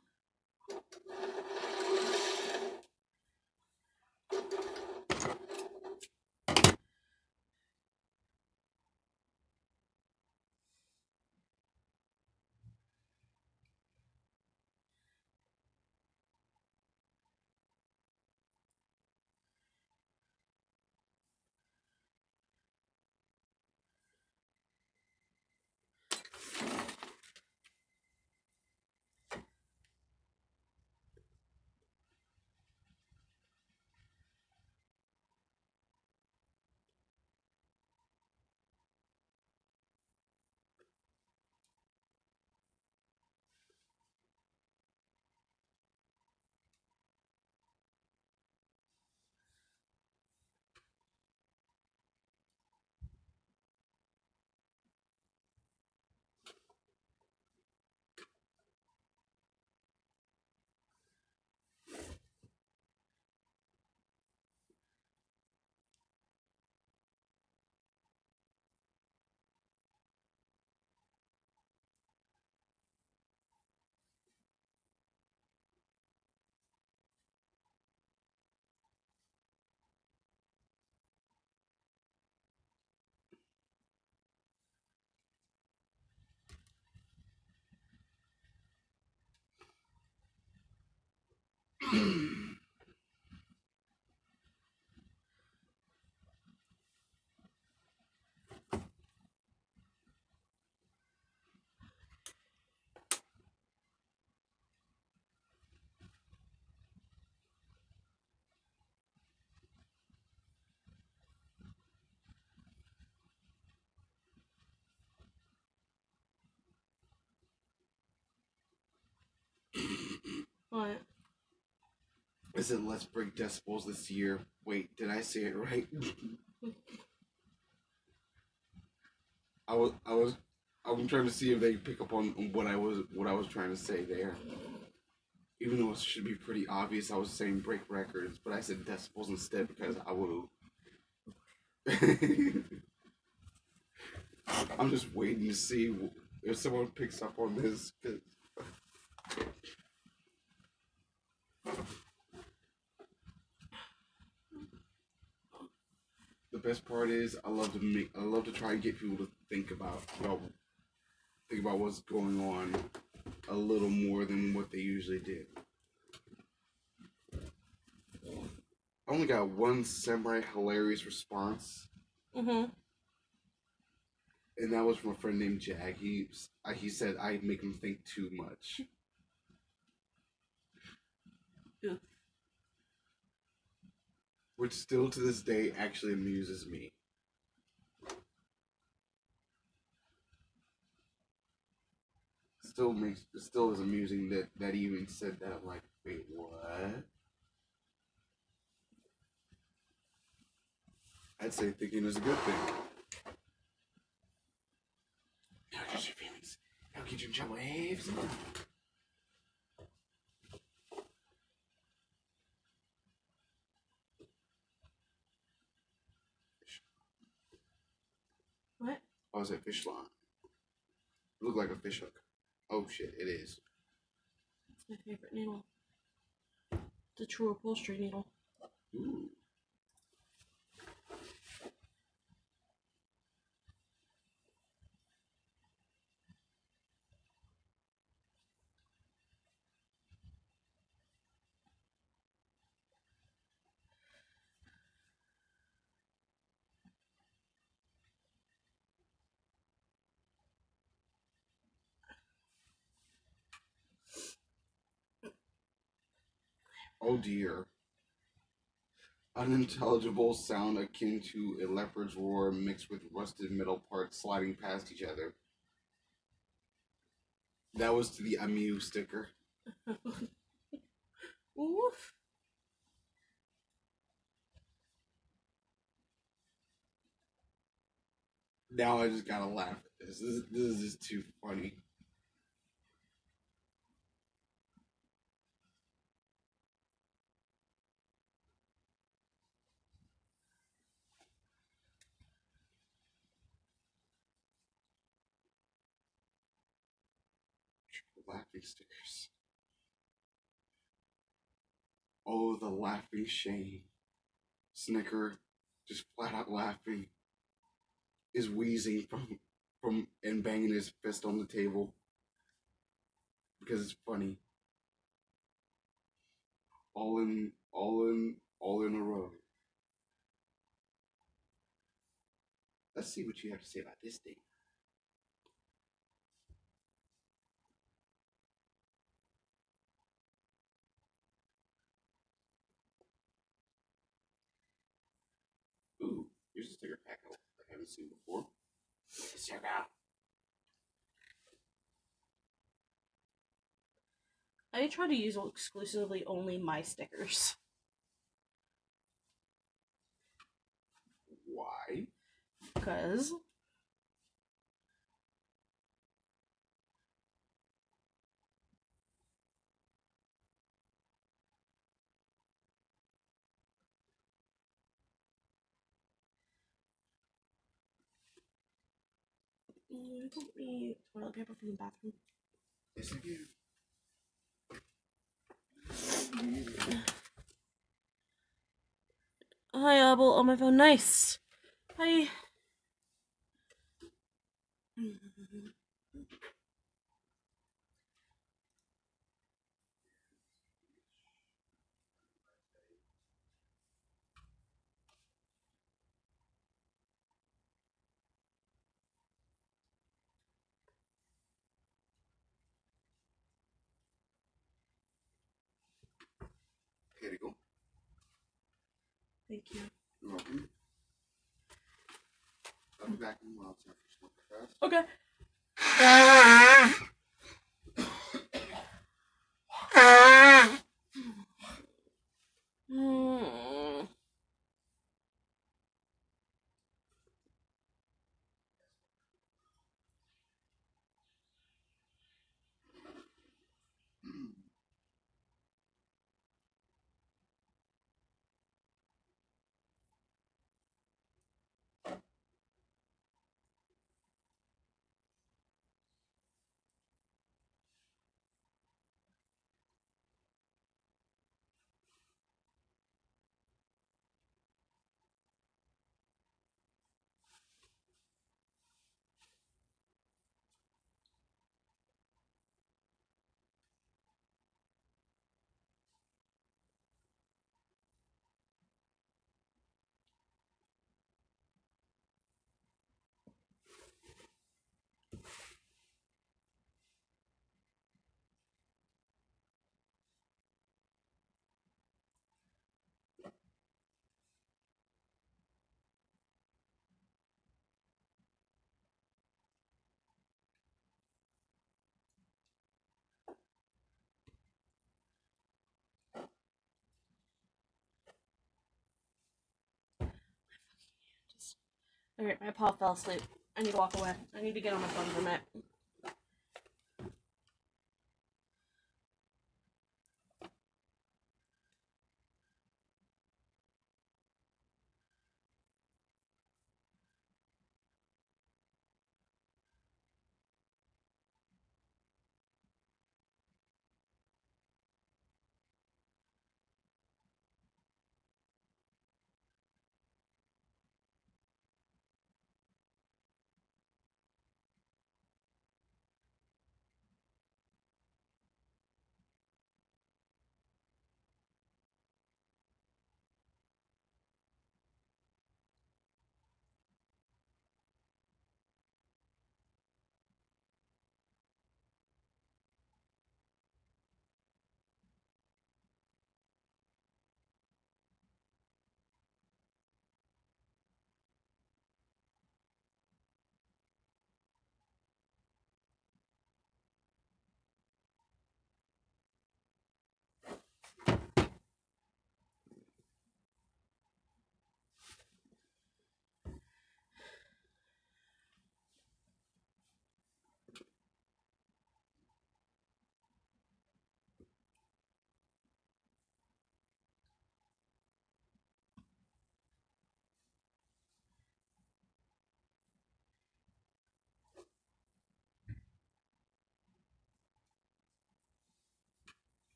What? I said, "Let's break decibels this year." Wait, did I say it right? I'm trying to see if they pick up on what I was trying to say there. Even though it should be pretty obvious, I was saying break records, but I said decibels instead because I would have. I'm just waiting to see if someone picks up on this. The best part is I love to try and get people to think about what's going on a little more than what they usually did. I only got one semi-hilarious response Mm-hmm. And that was from a friend named Jack. He said I make him think too much. Ooh. Which still to this day actually amuses me. Still is amusing that he even said that. I'm like, wait, what? I'd say thinking is a good thing. How get your feelings? How get you in trouble? Waves. What? Oh, is that fish line? It looked like a fish hook. Oh shit, it is. It's my favorite needle. The true upholstery needle. Ooh. Oh dear. Unintelligible sound akin to a leopard's roar mixed with rusted metal parts sliding past each other. That was to the Amu sticker. Oof. Now I just gotta laugh at this. This is just too funny. Laughing stickers. Oh, the laughing shame. Snicker, just flat out laughing, is wheezing from and banging his fist on the table because it's funny. All in a row. Let's see what you have to say about this thing. Ooh, here's a sticker pack I haven't seen before. Check out. I try to use exclusively only my stickers. Why? Because I don't need toilet paper from the bathroom. Yes, I do. Hi, Abel, on my phone. Nice. Hi. Here you go. Thank you. You're welcome. I'll be back in a while. Time for smoke fast. Okay. Mm. Alright, my paw fell asleep. I need to walk away. I need to get on my phone for a minute.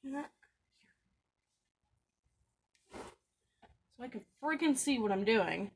So I can freaking see what I'm doing.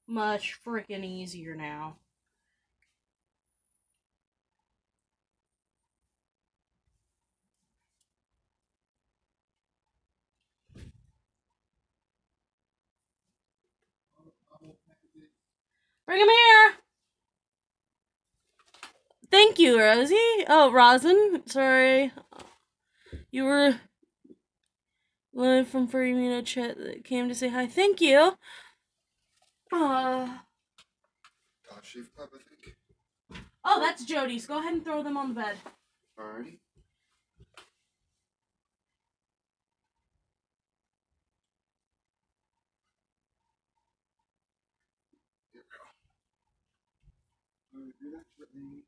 Much freaking easier now. Bring him here! Thank you, Rosie. Oh, Rosin. Sorry. You were one from Furry Chat that came to say hi. Thank you. Shave club, I think. Oh, that's Jody's. Go ahead and throw them on the bed. Alrighty. Here we go. Do that with me.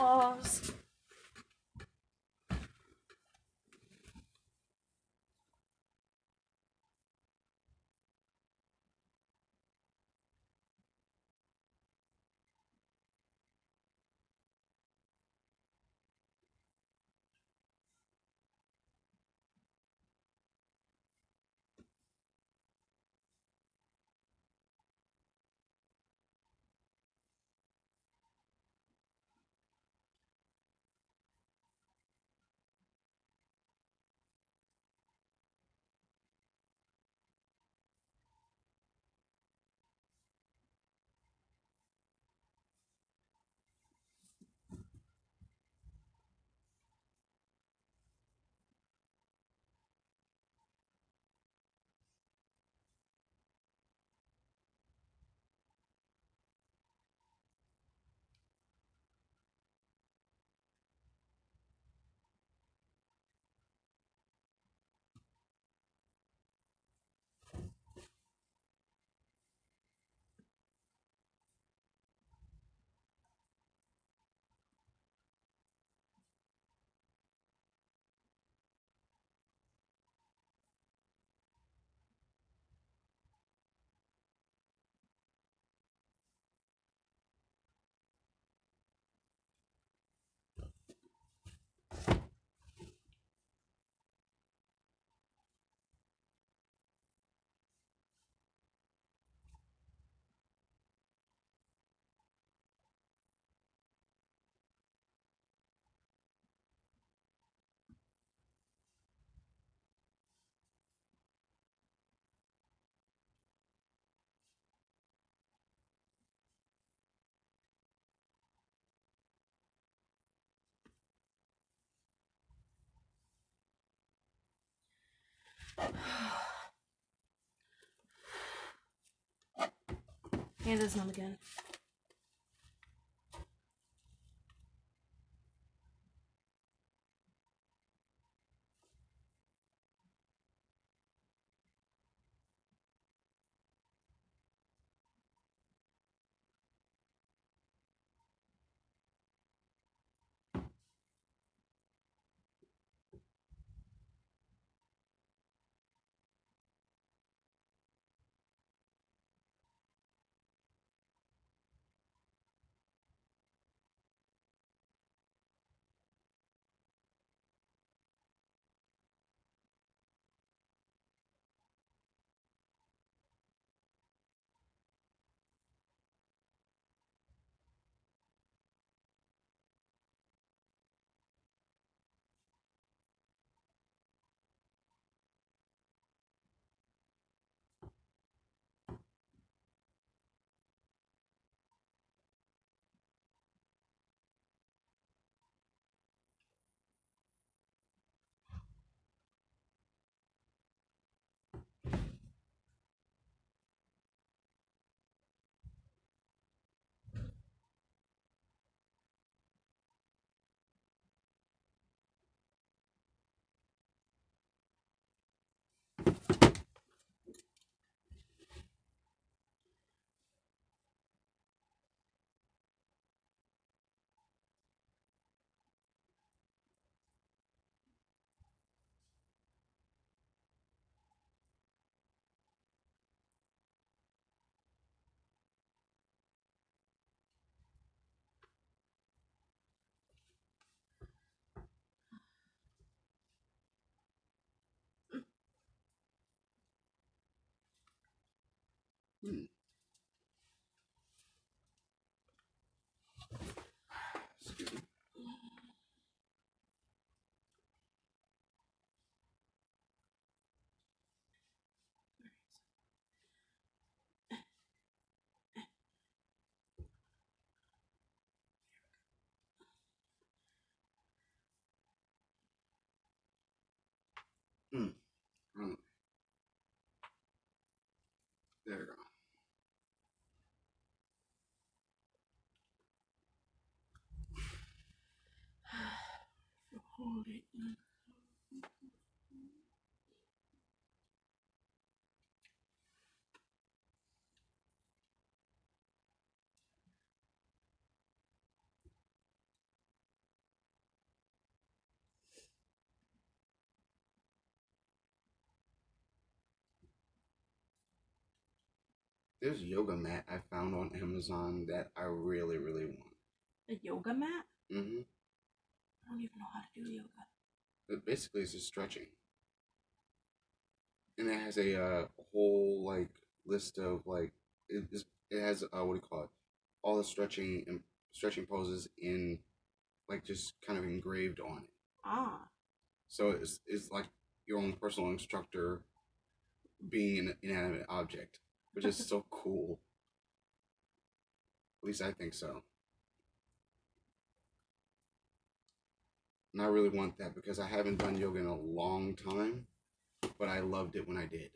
claws. Hand is numb again. Excuse me. Mm. There we go. Hold it. There's a yoga mat I found on Amazon that I really, really want. A yoga mat? Mm-hmm. I don't even know how to do yoga. But basically, it's just stretching. And it has a whole, like, list of, like, it has, what do you call it? All the stretching poses in, like, just kind of engraved on it. Ah. So it's like your own personal instructor being an inanimate object, which is so cool. At least I think so. And I really want that because I haven't done yoga in a long time, but I loved it when I did.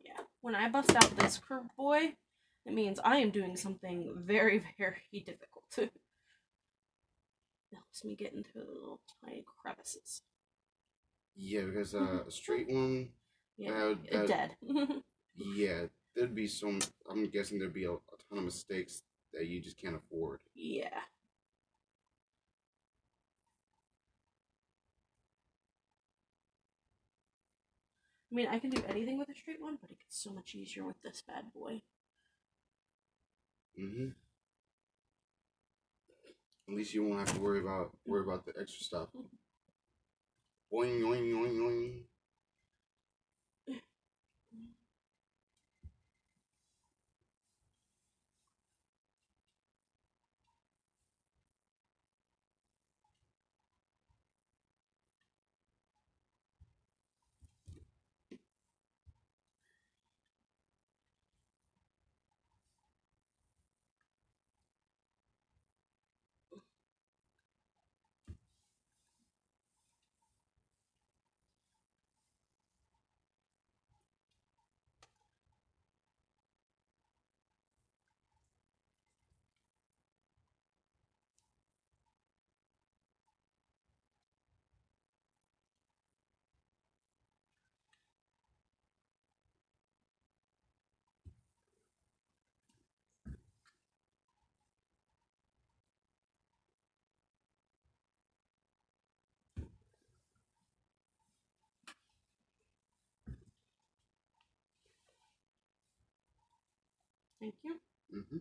Yeah. When I bust out this curved boy, it means I am doing something very, very difficult. It helps me get into the little tiny crevices. Yeah, because a straight one, Yeah, dead. yeah, there'd be some. I'm guessing there'd be a ton of mistakes that you just can't afford. Yeah. I mean, I can do anything with a straight one, but it gets so much easier with this bad boy. Mm-hmm. At least you won't have to worry about the extra stuff. Boing, boing, boing, boing. Thank you. Mm-hmm.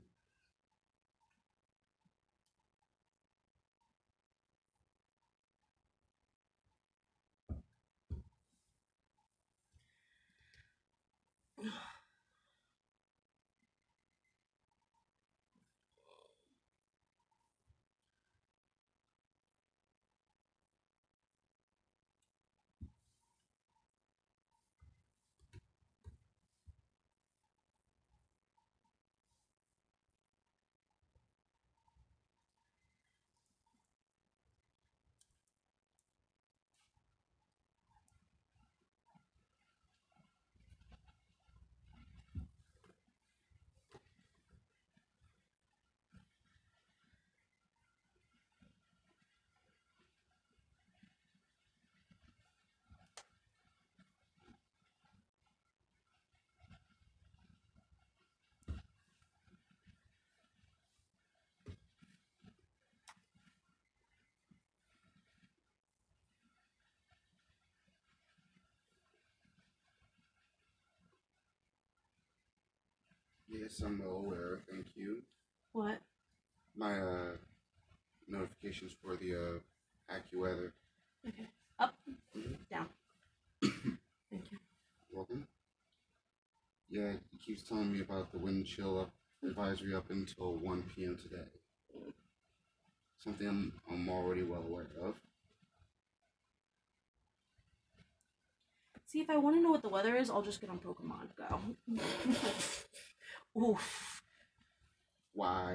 Yes, I'm well aware. Thank you. What? My notifications for the AccuWeather. Okay. Up. Mm-hmm. Down. Thank you. Welcome. Yeah, he keeps telling me about the wind chill advisory up until 1 p.m. today. Something I'm already well aware of. See, if I want to know what the weather is, I'll just get on Pokemon Go. Oof. Wow.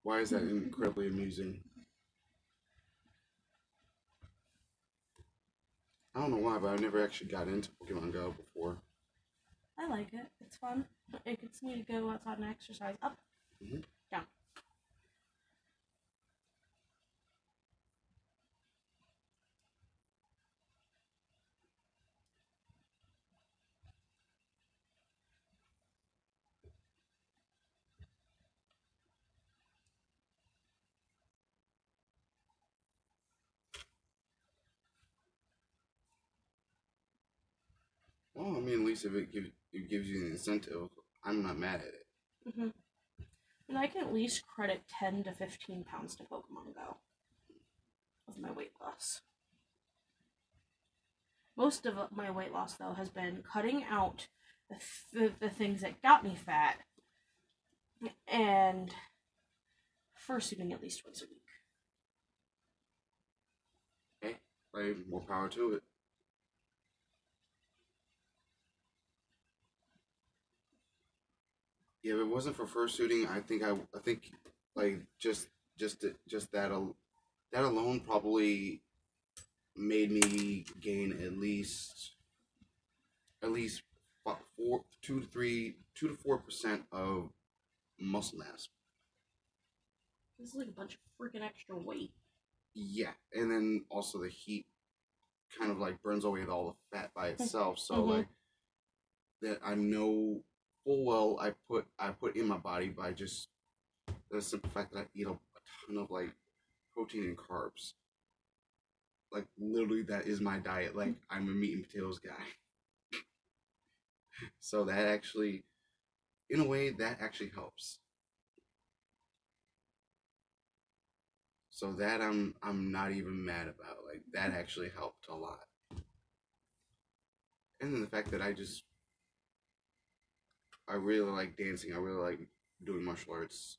Why is that incredibly amusing? I don't know why, but I never actually got into Pokemon Go before. I like it. It's fun. It gets me to go outside and exercise. Up. Mm-hmm. Down. Well, I mean, at least if it gives you an incentive, I'm not mad at it. Mm-hmm. And I can at least credit 10 to 15 pounds to Pokemon Go of my weight loss. Most of my weight loss, though, has been cutting out the things that got me fat and fursuiting at least once a week. Hey, like, more power to it. Yeah, if it wasn't for fursuiting, I think like just that that alone probably made me gain at least 2 to 4% of muscle mass. This is like a bunch of freaking extra weight. Yeah, and then also the heat kind of like burns away all the fat by itself. So Mm-hmm. like that, I know full well I put in my body by just the simple fact that I eat a ton of like protein and carbs. Like literally, that is my diet. Like I'm a meat and potatoes guy. So that actually, in a way, that actually helps. So that I'm not even mad about. Like that actually helped a lot. And then the fact that I really like dancing. I really like doing martial arts.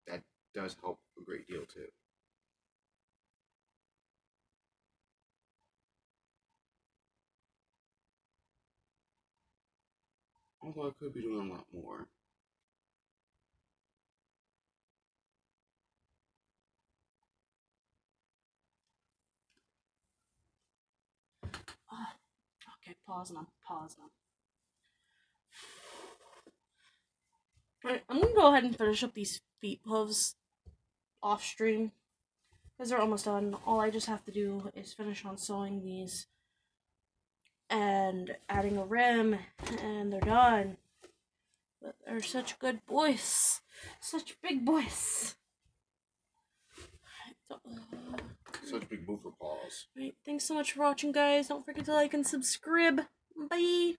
That does help a great deal too. Although I could be doing a lot more. Okay, pause now. Pause now. Alright, I'm gonna go ahead and finish up these feet hooves off stream because they're almost done. All I just have to do is finish on sewing these and adding a rim, and they're done. But they're such good boys, such big boys. Such big boofer paws. Right, thanks so much for watching, guys. Don't forget to like and subscribe. Bye.